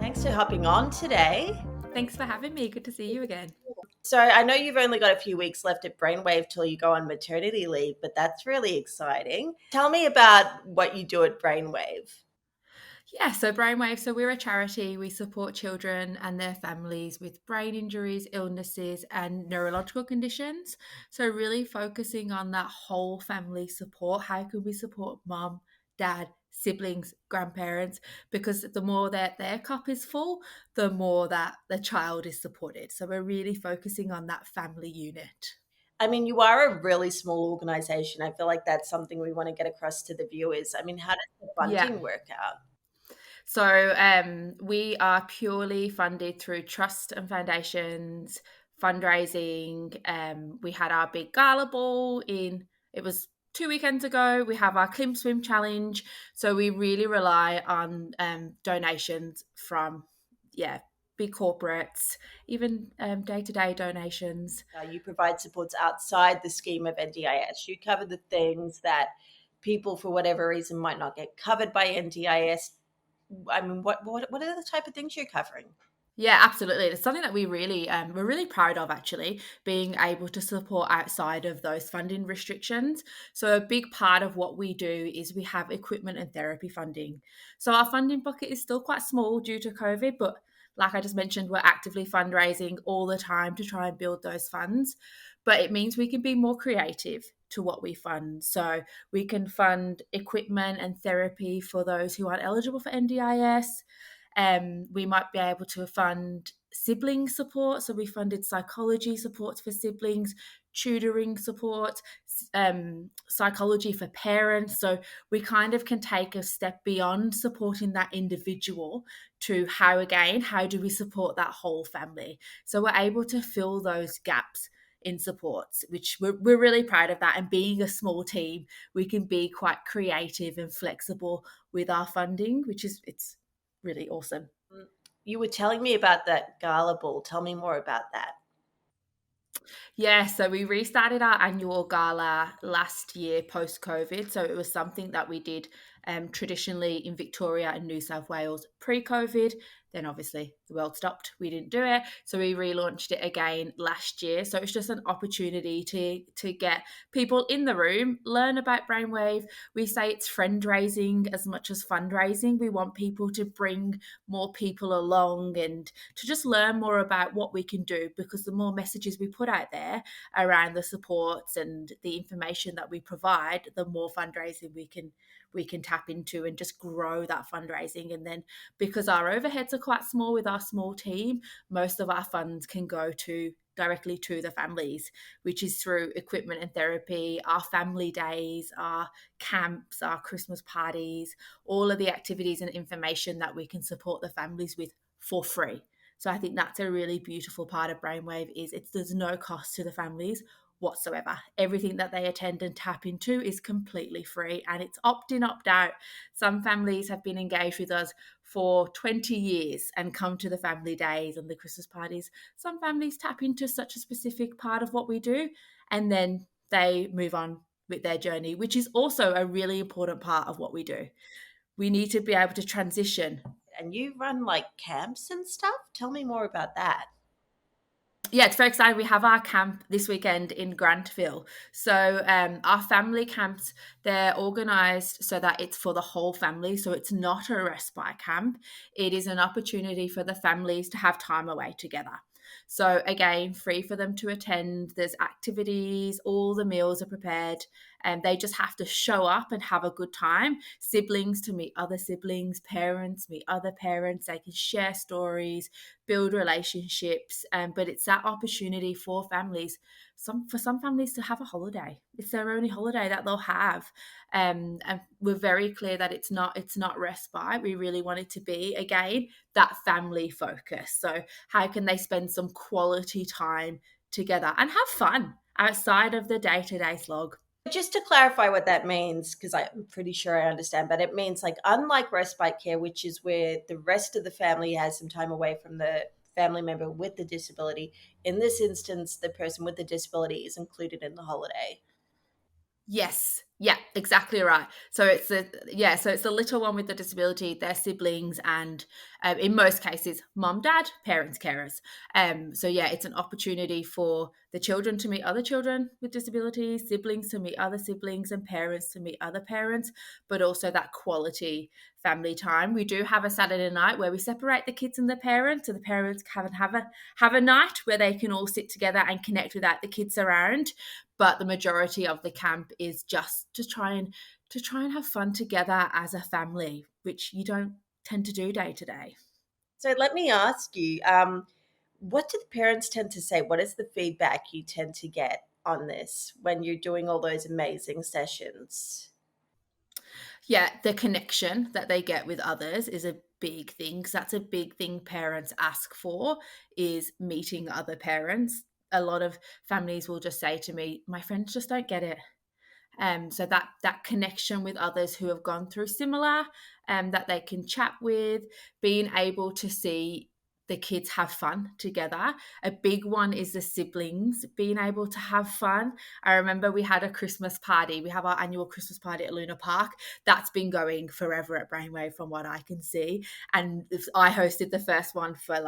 Thanks for hopping on today. Thanks for having me. Good to see you again. So I know you've only got a few weeks left at Brainwave till you go on maternity leave, but that's really exciting. Tell me about what you do at Brainwave. Yeah, so Brainwave, so we're a charity. We support children and their families with brain injuries, illnesses, and neurological conditions. So, really focusing on that whole family support. How can we support mum, dad, siblings, grandparents? Because the more that their cup is full, the more that the child is supported. So, we're really focusing on that family unit. I mean, you are a really small organization. I feel like that's something we want to get across to the viewers. I mean, how does the Yeah. funding work out? So we are purely funded through trust and foundations, fundraising. We had our big gala ball it was 2 weekends ago. We have our Climb Swim challenge. So we really rely on donations from, yeah, big corporates, even day-to-day donations. You provide supports outside the scheme of NDIS. You cover the things that people, for whatever reason, might not get covered by NDIS. I mean, what are the type of things you're covering? Yeah, absolutely. It's something that we're really proud of actually being able to support outside of those funding restrictions. So a big part of what we do is we have equipment and therapy funding. So our funding bucket is still quite small due to COVID, but like I just mentioned, we're actively fundraising all the time to try and build those funds. But it means we can be more creative to what we fund. So we can fund equipment and therapy for those who aren't eligible for NDIS. We might be able to fund sibling support. So we funded psychology supports for siblings, tutoring support, psychology for parents. So we kind of can take a step beyond supporting that individual to how do we support that whole family? So we're able to fill those gaps in supports, which we're really proud of that. And being a small team, we can be quite creative and flexible with our funding, it's really awesome. You were telling me about that gala ball. Tell me more about that. Yeah, so we restarted our annual gala last year post COVID. So it was something that we did traditionally in Victoria and New South Wales pre COVID. Then obviously the world stopped. We didn't do it. So we relaunched it again last year. So it's just an opportunity to get people in the room, learn about Brainwave. We say it's friend raising as much as fundraising. We want people to bring more people along and to just learn more about what we can do, because the more messages we put out there around the supports and the information that we provide, the more fundraising we can tap into and just grow that fundraising. And then because our overheads are quite small with our small team, most of our funds can go to directly to the families, which is through equipment and therapy, our family days, our camps, our Christmas parties, all of the activities and information that we can support the families with for free. So I think that's a really beautiful part of Brainwave is there's no cost to the families whatsoever. Everything that they attend and tap into is completely free, and it's opt-in, opt-out. Some families have been engaged with us for 20 years and come to the family days and the Christmas parties. Some families tap into such a specific part of what we do and then they move on with their journey, which is also a really important part of what we do. We need to be able to transition. And you run like camps and stuff? Tell me more about that. Yeah, it's very exciting. We have our camp this weekend in Grantville. So our family camps, they're organised so that it's for the whole family. So it's not a respite camp. It is an opportunity for the families to have time away together. So again, free for them to attend. There's activities, all the meals are prepared, and they just have to show up and have a good time. Siblings to meet other siblings, parents meet other parents. They can share stories, build relationships, but it's that opportunity for families, for some families to have a holiday. It's their only holiday that they'll have, and we're very clear that it's not respite. We really want it to be again that family focus. So how can they spend some quality time together and have fun outside of the day-to-day slog? Just to clarify what that means, because I'm pretty sure I understand, but it means like unlike respite care, which is where the rest of the family has some time away from the family member with the disability, in this instance, the person with the disability is included in the holiday. Yes. Yeah, exactly right. So it's the little one with the disability, their siblings, and in most cases, mom, dad, parents, carers. So yeah, it's an opportunity for the children to meet other children with disabilities, siblings to meet other siblings, and parents to meet other parents. But also that quality family time. We do have a Saturday night where we separate the kids and the parents, so the parents can have a night where they can all sit together and connect without the kids around, but the majority of the camp is just to try and have fun together as a family, which you don't tend to do day to day. So let me ask you, what do the parents tend to say? What is the feedback you tend to get on this when you're doing all those amazing sessions? Yeah, the connection that they get with others is a big thing, because that's a big thing parents ask for, is meeting other parents. A lot of families will just say to me, my friends just don't get it. So that connection with others who have gone through similar, that they can chat with, being able to see the kids have fun together. A big one is the siblings being able to have fun. I remember we had a Christmas party. We have our annual Christmas party at Luna Park. That's been going forever at Brainwave, from what I can see. And I hosted the first one for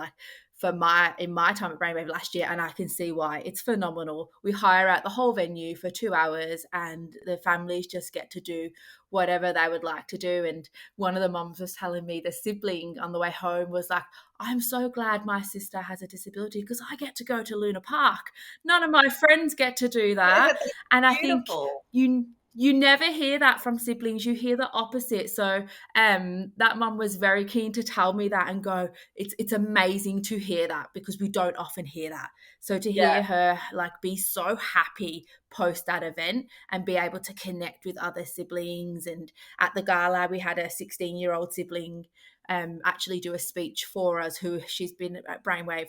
my time at Brainwave last year, and I can see why. It's phenomenal. We hire out the whole venue for 2 hours, and the families just get to do whatever they would like to do. And one of the moms was telling me the sibling on the way home was like, I'm so glad my sister has a disability because I get to go to Luna Park. None of my friends get to do that. That's And I think beautiful. you never hear that from siblings. You hear the opposite. So that mum was very keen to tell me that and go, it's amazing to hear that, because we don't often hear that. So to Yeah. hear her like be so happy post that event and be able to connect with other siblings. And at the gala we had a 16-year-old sibling actually do a speech for us, who she's been at Brainwave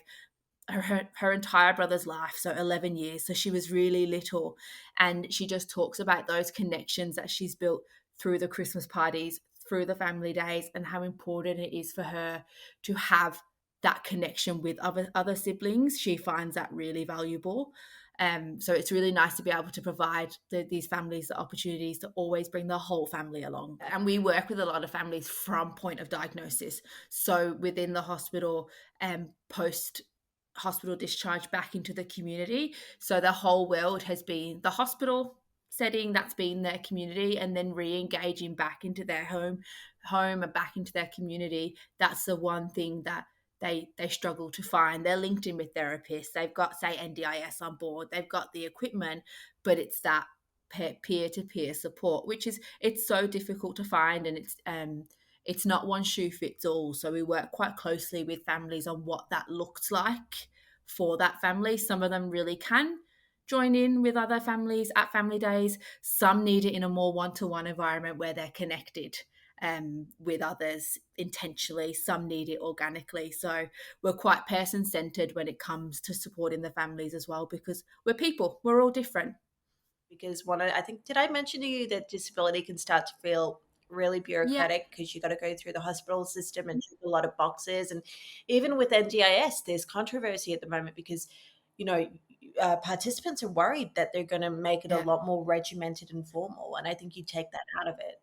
her entire brother's life, so 11 years. So she was really little, and she just talks about those connections that she's built through the Christmas parties, through the family days, and how important it is for her to have that connection with other siblings. She finds that really valuable. So it's really nice to be able to provide these families the opportunities to always bring the whole family along. And we work with a lot of families from point of diagnosis. So within the hospital, post hospital discharge back into the community. So the whole world has been the hospital setting, that's been their community, and then re-engaging back into their home and back into their community. That's the one thing that they struggle to find. They're linked in with therapists. They've got, say, NDIS on board. They've got the equipment, but it's that peer to peer support, which is it's so difficult to find, and it's not one shoe fits all. So we work quite closely with families on what that looks like for that family. Some of them really can join in with other families at family days. Some need it in a more one-to-one environment where they're connected with others intentionally. Some need it organically. So we're quite person-centered when it comes to supporting the families as well, because we're people. We're all different. Because I think, did I mention to you that disability can start to feel really Yeah, bureaucratic because you got to go through the hospital system and tick a lot of boxes. And even with NDIS, there's controversy at the moment because, you know, participants are worried that they're going to make it a yeah. lot more regimented and formal. And I think you take that out of it.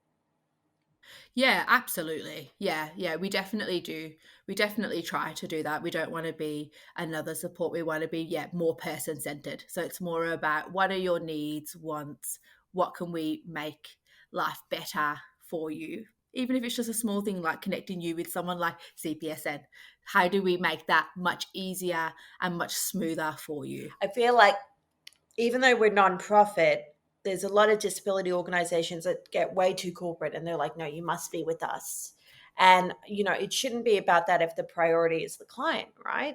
Yeah, absolutely. Yeah, yeah, we definitely do. We definitely try to do that. We don't want to be another support. We want to be, yeah, more person centered. So it's more about what are your needs, wants, what can we make life better for you? Even if it's just a small thing like connecting you with someone like CPSN, how do we make that much easier and much smoother for you? I feel like even though we're nonprofit, there's a lot of disability organizations that get way too corporate and they're like, no, you must be with us. And, you know, it shouldn't be about that if the priority is the client, right?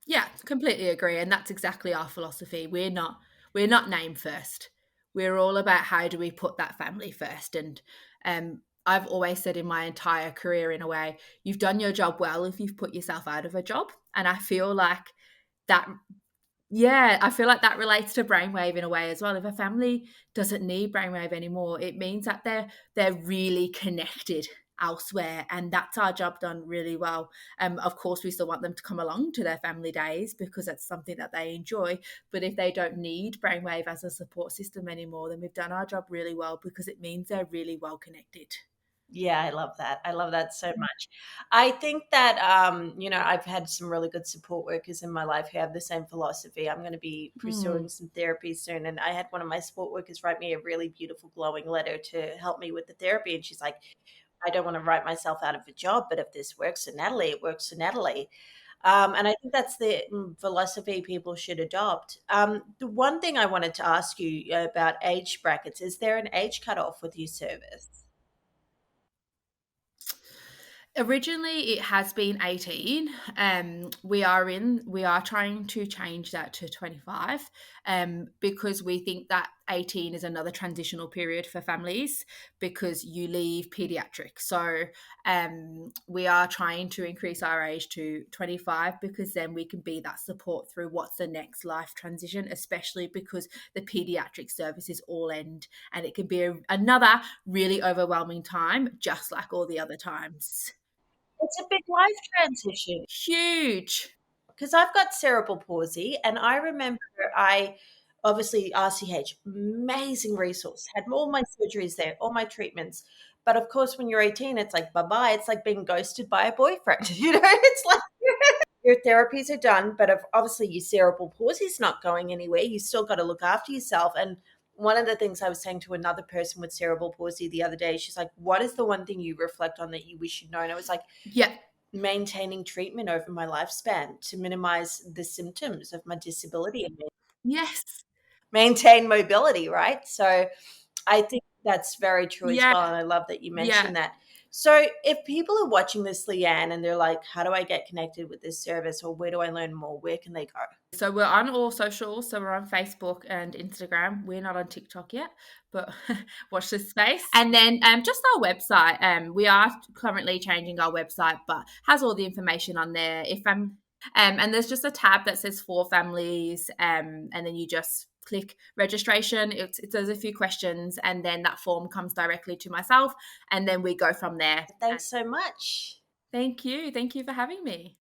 Yeah, completely agree, and that's exactly our philosophy. We're not name first. We're all about how do we put that family first. And I've always said in my entire career, in a way, you've done your job well if you've put yourself out of a job. And I feel like that. Yeah, I feel like that relates to brainwave in a way as well. If a family doesn't need brainwave anymore, it means that they're really connected elsewhere, and that's our job done really well. Of course, we still want them to come along to their family days because that's something that they enjoy. But if they don't need Brainwave as a support system anymore, then we've done our job really well because it means they're really well connected. Yeah, I love that. I love that so much. I think that, I've had some really good support workers in my life who have the same philosophy. I'm going to be Mm. pursuing some therapy soon. And I had one of my support workers write me a really beautiful, glowing letter to help me with the therapy. And she's like, I don't want to write myself out of a job, but if this works for Natalie, it works for Natalie. And I think that's the philosophy people should adopt. The one thing I wanted to ask you about age brackets, is there an age cutoff with your service? Originally, it has been 18. We are trying to change that to 25, because we think that 18 is another transitional period for families because you leave pediatric. So we are trying to increase our age to 25 because then we can be that support through what's the next life transition, especially because the pediatric services all end and it can be another really overwhelming time, just like all the other times. It's a big life transition Huge. because I've got cerebral palsy, and I remember I obviously RCH, amazing resource, had all my surgeries there, all my treatments. But of course, when you're 18, it's like bye bye. It's like being ghosted by a boyfriend. It's like your therapies are done, but if obviously your cerebral palsy is not going anywhere, you still got to look after yourself. And one of the things I was saying to another person with cerebral palsy the other day, she's like, "What is the one thing you reflect on that you wish you'd known?" I was like, Yeah. maintaining treatment over my lifespan to minimize the symptoms of my disability and Yes. maintain mobility, right? So I think that's very true as Yeah. well. And I love that you Yeah. mentioned that. So if people are watching this, LeighAnn, and they're like, how do I get connected with this service, or where do I learn more? Where can they go? So we're on all socials. So we're on Facebook and Instagram. We're not on TikTok yet, but watch this space. And then just our website. We are currently changing our website, but has all the information on there. If I'm and there's just a tab that says for families, and then you just click registration. There's a few questions, and then that form comes directly to myself, and then we go from there. And Thanks so much. thank you for having me.